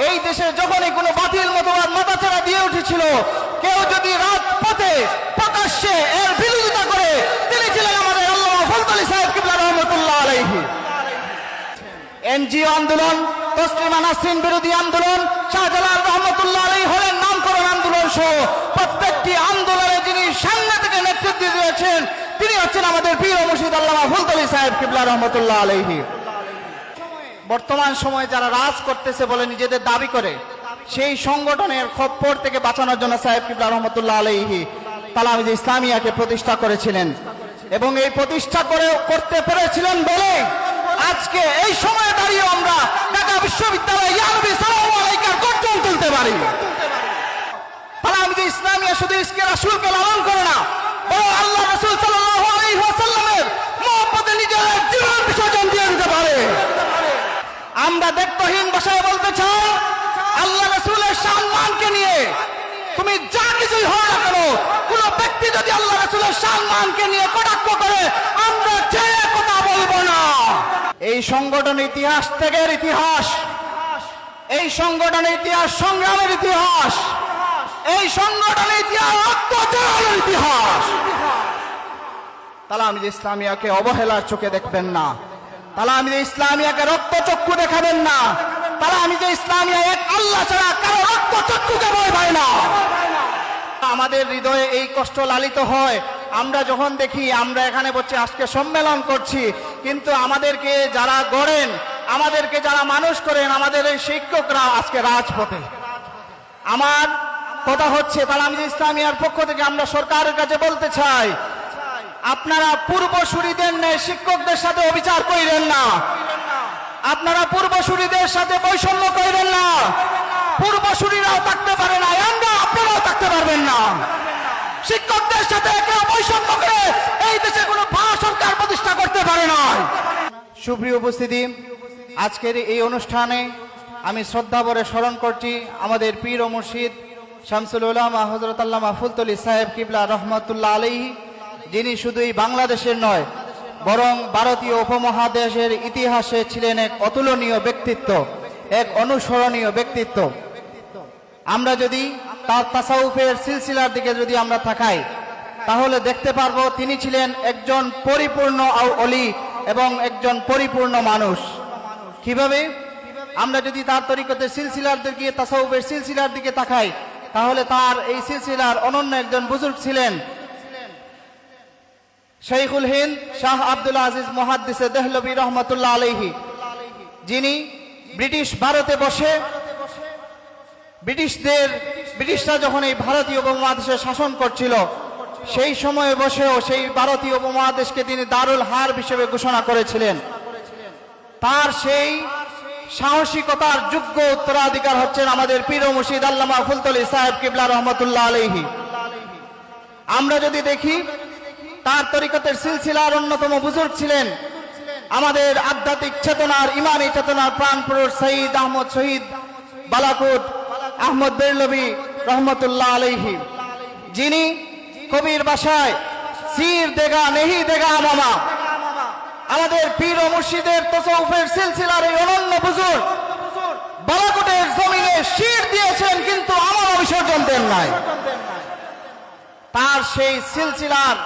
এই দেশে যখনই কোনো বাতিল মতবাদ মাথাচাড়া দিয়ে উঠেছিল, কেউ যদি রাজপথে প্রকাশ্যে এর বিরোধিতা করে, তিনি ছিলেন আমাদের আল্লামা ফুলতলী সাহেব কিবলা রহমতুল্লাহ আলাইহি। এনজিও আন্দোলন, তসলিমা নাসরিন বিরোধী আন্দোলন, শাহজালাল রহমতুল্লাহ আলাইহি হলেন নামকরণ আন্দোলন সহ প্রত্যেকটি আন্দোলনে যিনি সামনে থেকে নেতৃত্ব দিয়েছেন, তিনি হচ্ছেন আমাদের পীর ও মুর্শিদ আল্লামা ফুলতলী সাহেব কিবলা রহমতুল্লাহ আলাইহি। বর্তমান সময়ে যারা রাজ করতেছে বলে নিজেদের দাবি করে, সেই সংগঠনের খপ্পর থেকে বাঁচানোর জন্য সাহেব কিবলা রহমতুল্লাহ আলাইহি তালামিজ ইসলামিয়াকে প্রতিষ্ঠা করেছিলেন, এবং এই প্রতিষ্ঠা করতে পেরেছিলেন বলে আজকে এই সময়ে দাঁড়িয়ে আমরা ঢাকা বিশ্ববিদ্যালয়ে ইয়া নবী সাল্লাল্লাহু আলাইহি গর্জন তুলতে পারি। তালামিজ ইসলামিয়া শুধু ইসকে রাসূলকে লালন করে না, বরং আল্লাহ রাসূল সাল্লাল্লাহু আলাইহি ওয়াসাল্লামের মহব্বতে নিজের জীবন বিসর্জন দিয়ে দিতে পারে। আমরা দেখতহীন ভাষায় বলতে চাই, আল্লাহ রাসূলের সম্মানকে নিয়ে তুমি যা কিছুই হও না কেন, কোন ব্যক্তি যদি আল্লাহ রাসূলের সম্মানকে নিয়ে কটাক্ষ করে, আমরা চেয়ে কথা বলবো না। এই সংগঠনের ইতিহাস ত্যাগের ইতিহাস, এই সংগঠনের ইতিহাস সংগ্রামের ইতিহাস, এই সংগঠনের ইতিহাস রক্তচরণের ইতিহাস। তালামিজ ইসলামিয়াকে অবহেলার চোখে দেখবেন না, তালামিজ ইসলামিয়াকে রক্তচক্ষু দেখাবেন না। তালামিজ ইসলামিয়া এক আল্লাহ ছাড়া কারো রক্তচক্ষুকে ভয় পায় না। আমাদের হৃদয়ে এই কষ্ট লালিত হয় আমরা যখন দেখি আমরা এখানে বসে আজকে সম্মেলন করছি, কিন্তু আমাদেরকে যারা গড়েন, আমাদেরকে যারা মানুষ করেন, আমাদের এই শিক্ষকরা আজকে রাজপথে। আমার কথা হচ্ছে, তালামিজ ইসলামিয়ার পক্ষ থেকে আমরা সরকারের কাছে বলতে চাই, আপনারা পূর্বসূরীদের ন্যায় শিক্ষকদের সাথে অবিচার করেন না, আপনারা পূর্বসূরীদের সাথে বৈষম্য করেন না। পূর্বসূরীরাও থাকতে পারে না, আপনারাও থাকতে পারবেন না। শিক্ষকদের সাথে কেউ বৈষম্য করে এই দেশে কোনো ভালো সরকার প্রতিষ্ঠা করতে পারে না। সুপ্রিয় উপস্থিতি, আজকের এই অনুষ্ঠানে আমি শ্রদ্ধা ভরে স্মরণ করছি আমাদের পীর ও মুর্শিদ শামসুল উলামা হযরত আল্লামা ফুলতলী সাহেব কিবলা রহমতুল্লাহ আলাইহি, যিনি শুধুই বাংলাদেশের নয় বরং ভারতীয় উপমহাদেশের ইতিহাসে ছিলেন এক অতুলনীয় ব্যক্তিত্ব, এক অনুসরণীয় ব্যক্তিত্ব। আমরা যদি তার তাসাউফের সিলসিলার দিকে যদি আমরা তাকাই, তাহলে দেখতে পারবো তিনি ছিলেন একজন পরিপূর্ণ ওলি এবং একজন পরিপূর্ণ মানুষ। কিভাবে? আমরা যদি তার তরিকতের সিলসিলার দিকে, তাসাউফের সিলসিলার দিকে তাকাই, তাহলে তার এই সিলসিলার অনন্য একজন বুজুর্গ ছিলেন শাইখুল হিন্দ শাহ আব্দুল আজিজ মুহাদ্দিসে দেহলভী রহমতুল্লাহ আলাইহি, যিনি ব্রিটিশ ভারতে বসে ব্রিটিশরা যখন এই ভারতীয় উপমহাদেশে শাসন করছিল, সেই সময়ে বসেও সেই ভারতীয় উপমহাদেশকে তিনি দারুল হারব হিসেবে ঘোষণা করেছিলেন। তার সেই সাহসিকতার যোগ্য উত্তরাধিকার হচ্ছেন আমাদের পীর ও মুর্শিদ আল্লামা ফুলতলী সাহেব কিবলা রহমতুল্লাহ আলাইহি। আমরা যদি দেখি, তার তরিকতের সিলসিলার অন্যতম বুজুর্গ ছিলেন আমাদের আধ্যাত্মিক চেতনার, ইমানি চেতনার প্রাণপুরুষ সঈদ আহমদ শহীদ বালাকোট আহমদ বেরলভী রহমতুল্লাহ আলাইহি, যিনি কবির ভাষায় সির দেগা নেহি দেগা মামা, আমাদের পীর ও মুর্শিদের তাসাউফের সিলসিলার এই অনন্য বুজুর্গ বালাকোটের জমিনে শির দিয়েছেন, কিন্তু আমার বিসর্জন দেন নাই। তার সেই সিলসিলার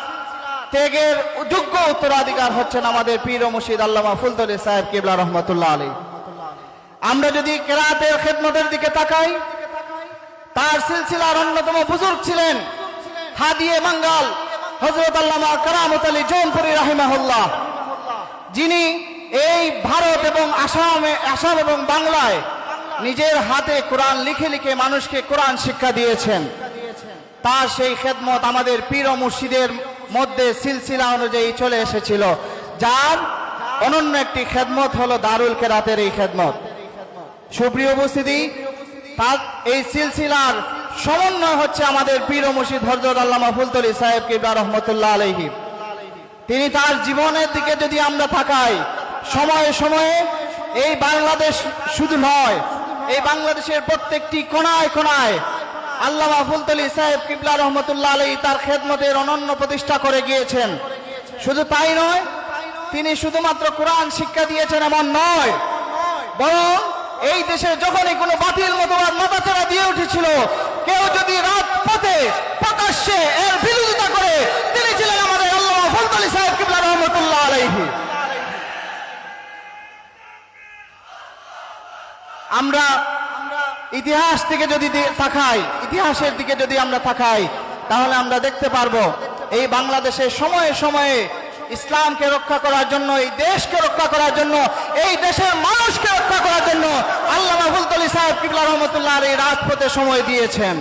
ত্যাগের যোগ্য উত্তরাধিকার হচ্ছেন আমাদের পীর ও মুর্শিদ আল্লামা ফুলতলী সাহেব কিবলা রহমতুল্লাহ আলাইহি। আমরা যদি কেরাতের খেদমতের দিকে তাকাই, তার সিলসিলার অন্যতম বুজুর্গ ছিলেন হাদিয়ে মাঙ্গাল হযরত আল্লামা কারামত আলী জৌনপুরী রাহিমাহুল্লাহ, যিনি এই ভারত এবং আসাম এবং বাংলায় নিজের হাতে কোরআন লিখে লিখে মানুষকে কোরআন শিক্ষা দিয়েছেন। তার সেই খেদমত আমাদের পীর ও মুর্শিদের মধ্যে সিলসিলা অনুযায়ী চলে এসেছিল, যার অনন্য একটি খেদমত হলো দারুল কেরাতের এই খেদমত। সুপ্রিয় উপস্থিতি, তার এই সিলসিলার সমন্বয় হচ্ছে আমাদের পীর ও মুর্শিদ হযরত আল্লামা ফুলতলী সাহেব কিবলা রহমতুল্লাহ আলাইহি। তিনি তার জীবনের দিকে যদি আমরা তাকাই, সময়ে সময়ে এই বাংলাদেশ শুধু নয়, এই বাংলাদেশের প্রত্যেকটি কোণায় কোণায় আল্লামা ফুলতলী সাহেব কিবলা রহমতুল্লাহ আলাইহি তার খেদমতের অনন্য প্রতিষ্ঠা করে গিয়েছেন। শুধু তাই নয়, তিনি শুধুমাত্র কোরআন শিক্ষা দিয়েছেন এমন নয়, বরং এই দেশে যখনই কোনো বাতিল মতবাদ মাথাচাড়া দিয়ে উঠেছিল, কেউ যদি রাজপথে প্রকাশ্যে এর বিরোধিতা করে, তিনি ছিলেন আমাদের আল্লামা ফজল আলী সাহেব কিবলা রহমতুল্লাহ আলাইহি। আমরা ইতিহাস থেকে যদি তাকাই, ইতিহাসের দিকে যদি আমরা তাকাই, তাহলে আমরা দেখতে পারবো এই বাংলাদেশে সময়ে সময়ে ইসলামকে রক্ষা করার জন্য, এই দেশকে রক্ষা করার জন্য, এই দেশের মানুষকে রক্ষা করার জন্য আল্লামা ফজল আলী সাহেব কিবলা রহমতুল্লাহ এই রাজপথে সময় দিয়েছেন।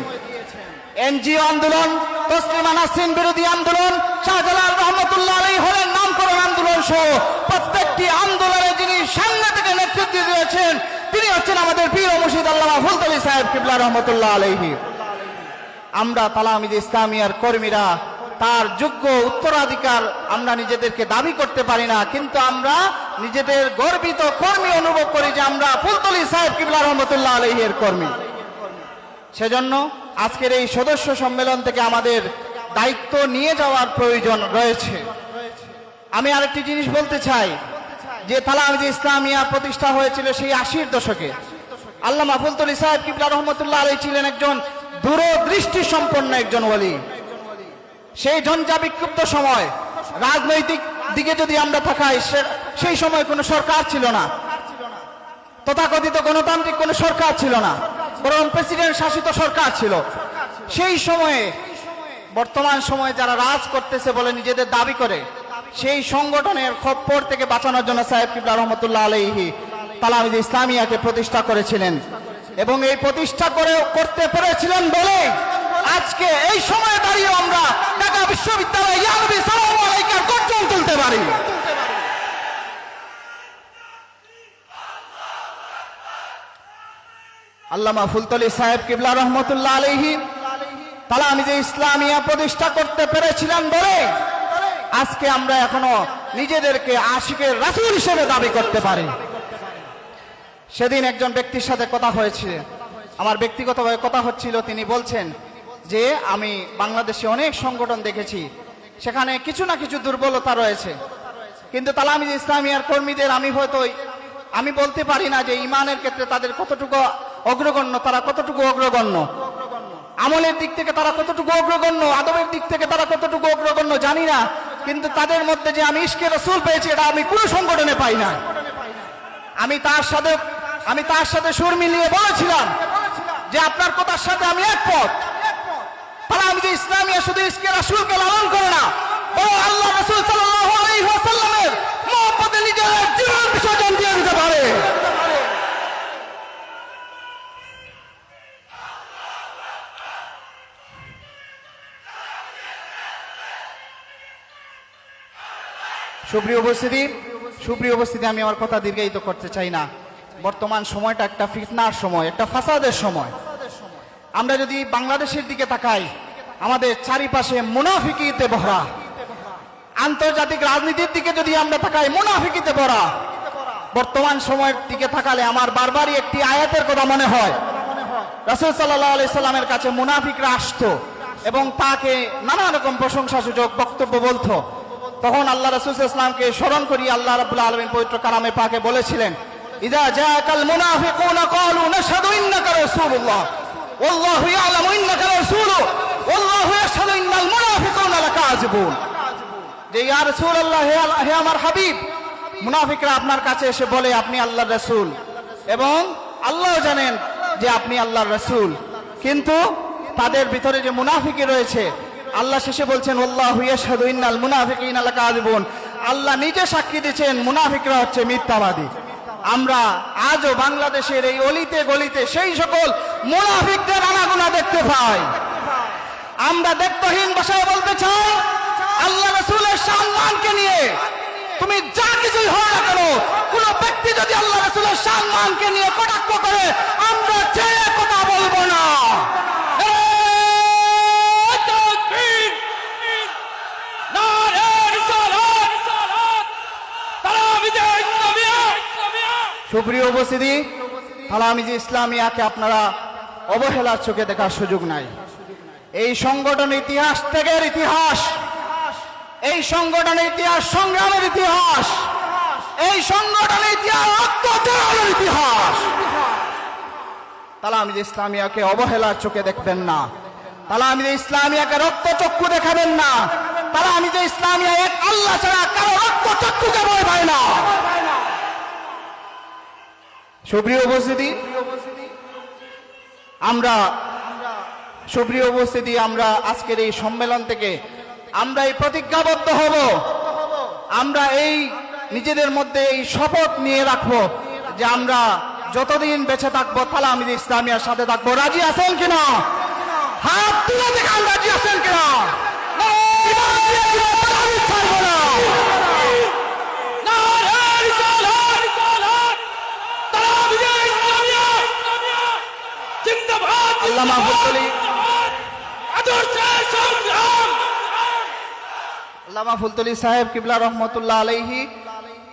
এনজিও আন্দোলন, তসলিমা নাসরিন বিরোধী আন্দোলন, শাহজালাল রহমতুল্লাহ আলাইহি হলেন নামকরণ আন্দোলন সহ প্রত্যেকটি আন্দোলনে যিনি সামনে থেকে নেতৃত্ব দিয়েছেন, তিনি হচ্ছেন আমাদের পীর ও মুর্শিদ আল্লামা ফজল আলী সাহেব কিবলা রহমতুল্লাহ আলাইহি। আমরা তালামিযে ইসলামিয়ার কর্মীরা তার যোগ্য উত্তরাধিকার আমরা নিজেদেরকে দাবি করতে পারি না, কিন্তু আমরা নিজেদের গর্বিত কর্মী অনুভব করি যে আমরা ফজল আলী সাহেব কিবলা রহমতুল্লাহ আলাইহি এর কর্মী। সেজন্য আজকের এই সদস্য সম্মেলন থেকে আমাদের দায়িত্ব নিয়ে যাওয়ার প্রয়োজন রয়েছে। আমি আরেকটি জিনিস বলতে চাই যে তালামিযে ইসলামিয়া প্রতিষ্ঠা হয়েছিল সেই 80-র দশকে। আল্লামা ফজল আলী সাহেব কিবলা রহমতুল্লাহ আলাইহি ছিলেন একজন দূরদৃষ্টি সম্পন্ন একজন ওলি। সেই ঝঞ্ঝা বিক্ষুব্ধ সময়, রাজনৈতিক দিকে যদি আমরা তাকাই, সেই সময় কোনো সরকার ছিল না, তথাকথিত গণতান্ত্রিক কোনো সরকার ছিল না, বরং প্রেসিডেন্ট শাসিত সরকার ছিল। সেই সময়ে বর্তমান সময়ে যারা রাজ করতেছে বলে নিজেদের দাবি করে, সেই সংগঠনের খপ্পর থেকে বাঁচানোর জন্য সাহেব কিবলা রহমতুল্লাহ আলাইহি তালামিযে ইসলামিয়াকে প্রতিষ্ঠা করেছিলেন, এবং এই প্রতিষ্ঠা করতে পেরেছিলেন বলে আজকে এই সময়ে দাঁড়িয়ে আমরা ঢাকা বিশ্ববিদ্যালয়ে ইয়া নবী সাল্লাল্লাহু আলাইহি ওয়াসাল্লাম গর্জন তুলতে পারি। আল্লামা ফজল আলী সাহেব কিবলা রহমতুল্লাহ আলাইহি তালামিযে ইসলামিয়া প্রতিষ্ঠা করতে পেরেছিলেন বলে আজকে আমরা এখনো নিজেদেরকে আশিকের রাসূল হিসেবে দাবি করতে পারি। সেদিন একজন ব্যক্তির সাথে কথা হয়েছে, আমার ব্যক্তিগতভাবে কথা হচ্ছিল। তিনি বলছেন যে আমি বাংলাদেশে অনেক সংগঠন দেখেছি, সেখানে কিছু না কিছু দুর্বলতা রয়েছে, কিন্তু তালামিযে ইসলামিয়ার কর্মীদের আমি বলতে পারি না যে ইমানের ক্ষেত্রে তাদের কতটুকু অগ্রগণ্য, তারা কতটুকু অগ্রগণ্য, আমলের দিক থেকে তারা কতটুকু অগ্রগণ্য, আদবের দিক থেকে তারা কতটুকু অগ্রগণ্য জানি না, কিন্তু তাদের মধ্যে যে আমি ইশকে রাসূল পেয়েছি এটা আমি কোনো সংগঠনে পাই না। আমি তার সাথে সুর মিলিয়ে বলেছিলাম যে আপনার কথার সাথে আমি একমত। তালামিযে ইসলামিয়া শুধু ইশকে রাসূলকে লালন করে না, বরং আল্লাহ রাসূল সাল্লাল্লাহু আলাইহি ওয়াসাল্লামের মহব্বতে নিজের জীবন বিসর্জন দিয়ে দিতে পারে। সুপ্রিয় উপস্থিতি, আমি আমার কথা দীর্ঘায়িত করতে চাই না। বর্তমান সময়টা একটা ফিতনার সময়, একটা ফাসাদের সময়। আমরা যদি বাংলাদেশের দিকে তাকাই, আমাদের চারিপাশে মুনাফিকিতে ভরা। আন্তর্জাতিক রাজনীতির দিকে যদি আমরা তাকাই, মুনাফিকিতে ভরা। বর্তমান সময়ের দিকে তাকালে আমার বারবারই একটি আয়াতের কথা মনে হয়। রাসূল সাল্লাল্লাহু আলাইহি সাল্লামের কাছে মুনাফিকরা আসতো এবং তাকে নানা রকম প্রশংসাসূচক বক্তব্য বলতো। তখন আল্লাহ রাসূল সাল্লাল্লাহু আলাইহি ওয়াসাল্লামকে স্মরণ করি আল্লাহ রাব্বুল আলামিন পবিত্র কালামে পাকে বলেছিলেন, ইযা জাআকাল মুনাফিকুনা ক্বালু নাশহাদু ইন্নাকা রাসূলুল্লাহ ওয়াল্লাহু ইয়ালামু ইন্নাকা রাসূলুহু ওয়াল্লাহু ইয়াশহাদু ইন্নাল মুনাফিকুনা লাকাযিবুন। যে ইয়া রাসূলুল্লাহ, হে আমার হাবিব, মুনাফিকরা আপনার কাছে এসে বলে আপনি আল্লাহর রাসূল, এবং আল্লাহ জানেন যে আপনি আল্লাহর রাসূল, কিন্তু তাদের ভিতরে যে মুনাফিকি রয়েছে, আল্লাহ শেষে বলছেন আল্লাহু ইয়াশহাদু ইন্নাল মুনাফিকিনা লাকাযিবুন। আল্লাহ নিজে সাক্ষী দিচ্ছেন মুনাফিকরা হচ্ছে মিথ্যাবাদী। আমরা আজও বাংলাদেশের এই অলিতে গলিতে সেই সকল মুনাফিকদের আনাগোনা দেখতে পাই। আমরা দেখতহীন ভাষায় বলতে চাই, আল্লাহ রাসূলের সম্মানকে নিয়ে তুমি যা কিছুই হও না কেন, কোন ব্যক্তি যদি আল্লাহ রাসূলের সম্মানকে নিয়ে কটাক্ষ করে, আমরা চেয়ে কথা বলবো না। সুপ্রিয় উপস্থিতি, তালামিযে ইসলামিয়াকে আপনারা অবহেলার চোখে দেখার সুযোগ নাই। এই সংগঠনের ইতিহাস ত্যাগের ইতিহাস, এই সংগঠনের ইতিহাস সংগ্রামের ইতিহাস, এই সংগঠনের ইতিহাস রক্ত ঝরানোর ইতিহাস। তালামিজে ইসলামিয়াকে অবহেলার চোখে দেখবেন না, তালামিজে ইসলামিয়াকে রক্তচক্ষু দেখাবেন না। তালামিজে ইসলামিয়া এক আল্লাহ ছাড়া কারো রক্তচক্ষুকে ভয় পায় না। সুপ্রিয় উপস্থিতি, আমরা আজকের এই সম্মেলন থেকে আমরা এই প্রতিজ্ঞাবদ্ধ হব, আমরা এই নিজেদের মধ্যে এই শপথ নিয়ে রাখবো যে আমরা যতদিন বেঁচে থাকবো তালামিজে ইসলামিয়ার সাথে থাকবো। রাজি আছেন কিনা? হাত তুলে দেখান, রাজি আছেন কিনা? আল্লামা ফুলতলি সাহেব কিবলা রহমতুল্লাহ আলাইহি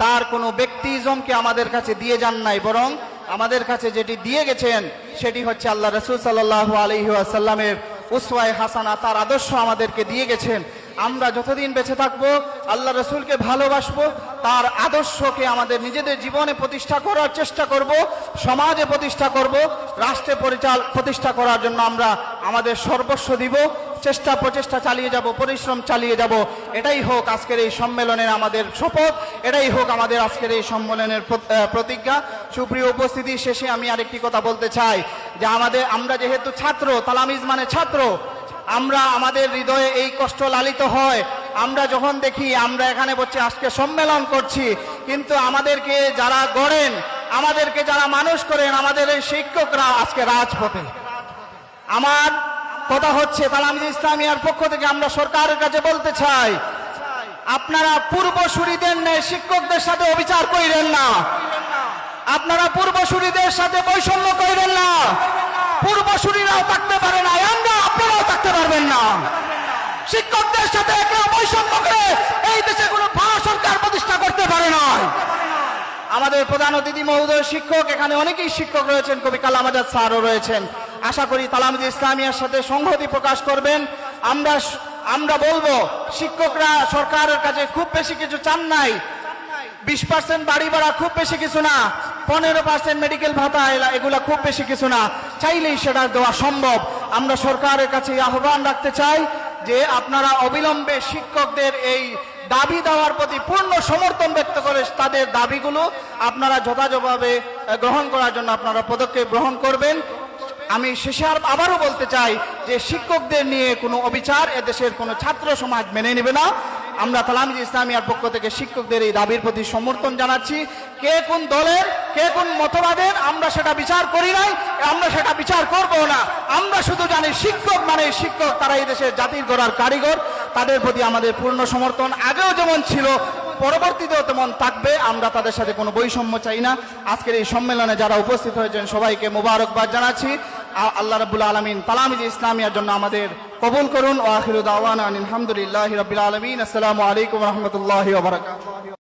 তার কোনো ব্যক্তিজমকে আমাদের কাছে দিয়ে যান নাই, বরং আমাদের কাছে যেটি দিয়ে গেছেন সেটি হচ্ছে আল্লাহ রাসূল সাল্লাল্লাহু আলাইহি ওয়াসাল্লামের উসওয়ায়ে হাসানা, তার আদর্শ আমাদেরকে দিয়ে গেছেন। আমরা যতদিন বেঁচে থাকবো আল্লাহ রাসূলকে ভালোবাসবো, তার আদর্শকে আমাদের নিজেদের জীবনে প্রতিষ্ঠা করার চেষ্টা করব, সমাজে প্রতিষ্ঠা করব, রাষ্ট্রে প্রতিষ্ঠা করার জন্য আমরা আমাদের সর্বস্ব দিব, প্রচেষ্টা চালিয়ে যাব, পরিশ্রম চালিয়ে যাব। এটাই হোক আজকের এই সম্মেলনের আমাদের শপথ, এটাই হোক আমাদের আজকের এই সম্মেলনের প্রতিজ্ঞা। সুপ্রিয় উপস্থিতি, শেষে আমি আরেকটি কথা বলতে চাই যে আমরা যেহেতু ছাত্র, তালামিজ মানে ছাত্র, আমাদের হৃদয়ে এই কষ্ট লালিত হয় আমরা যখন দেখি আমরা এখানে বসে আজকে সম্মেলন করছি, কিন্তু আমাদেরকে যারা গড়েন, আমাদেরকে যারা মানুষ করেন, আমাদের এই শিক্ষকরা আজকে রাজপথে। আমার কথা হচ্ছে তালামিজে ইসলামিয়ার পক্ষ থেকে আমরা সরকারের কাছে বলতে চাই, আপনারা পূর্বসূরীদের ন্যায় শিক্ষকদের সাথে অবিচার করিলেন না, আপনারা পূর্বসূরীদের সাথে বৈষম্য করিলেন না। পূর্বসূরীরাও থাকতে পারে না, আপনারাও থাকতে পারবেন না। শিক্ষকদের সাথে কেউ বৈষম্য করে এই দেশে কোনো ভালো সরকার প্রতিষ্ঠা করতে পারে না। আমাদের প্রধান অতিথি মহোদয় শিক্ষক, এখানে অনেকেই শিক্ষক রয়েছেন, কবি কালাম আজাদ স্যারও রয়েছেন। আশা করি তালামিজে ইসলামিয়ার সাথে সংহতি প্রকাশ করবেন। আমরা বলবো শিক্ষকরা সরকারের কাছে খুব বেশি কিছু চান নাই, 20% বাড়ি ভাড়া খুব বেশি কিছু না, 15% মেডিকেল ভাতা এগুলা খুব বেশি কিছু না, চাইলেই সেটা দেওয়া সম্ভব। আমরা সরকারের কাছে আহ্বান রাখতে চাই যে আপনারা অবিলম্বে শিক্ষকদের এই দাবি দেওয়ার প্রতি পূর্ণ সমর্থন ব্যক্ত করে তাদের দাবিগুলো আপনারা যথাযথভাবে গ্রহণ করার জন্য আপনারা পদক্ষেপ গ্রহণ করবেন। আমি শেষে আবারও বলতে চাই যে শিক্ষকদের নিয়ে কোনো অবিচার এদেশের কোনো ছাত্র সমাজ মেনে নেবে না। আমরা তালামিজে ইসলামিয়ার পক্ষ থেকে শিক্ষকদের এই দাবির প্রতি সমর্থন জানাচ্ছি। কে কোন দলের, কে কোন মতবাদের আমরা সেটা বিচার করি নাই, আমরা সেটা বিচার করব না। আমরা শুধু জানি শিক্ষক মানে শিক্ষক, তারা এই দেশের জাতির গড়ার কারিগর, তাদের প্রতি আমাদের পূর্ণ সমর্থন আগেও যেমন ছিল পরবর্তীতেও তেমন থাকবে। আমরা তাদের সাথে কোনো বৈষম্য চাই না। আজকের এই সম্মেলনে যারা উপস্থিত হয়েছেন সবাইকে মোবারকবাদ জানাচ্ছি। আল্লাহ রাব্বুল আলামিন তালামিজে ইসলামিয়ার জন্য আমাদের কবুল করুন। ওয়া আখিরু দাওয়ানা আলহামদুলিল্লাহি রাব্বিল আলামিন। আসসালামু আলাইকুম ওয়া রাহমাতুল্লাহি ওয়া বারাকাতুহু।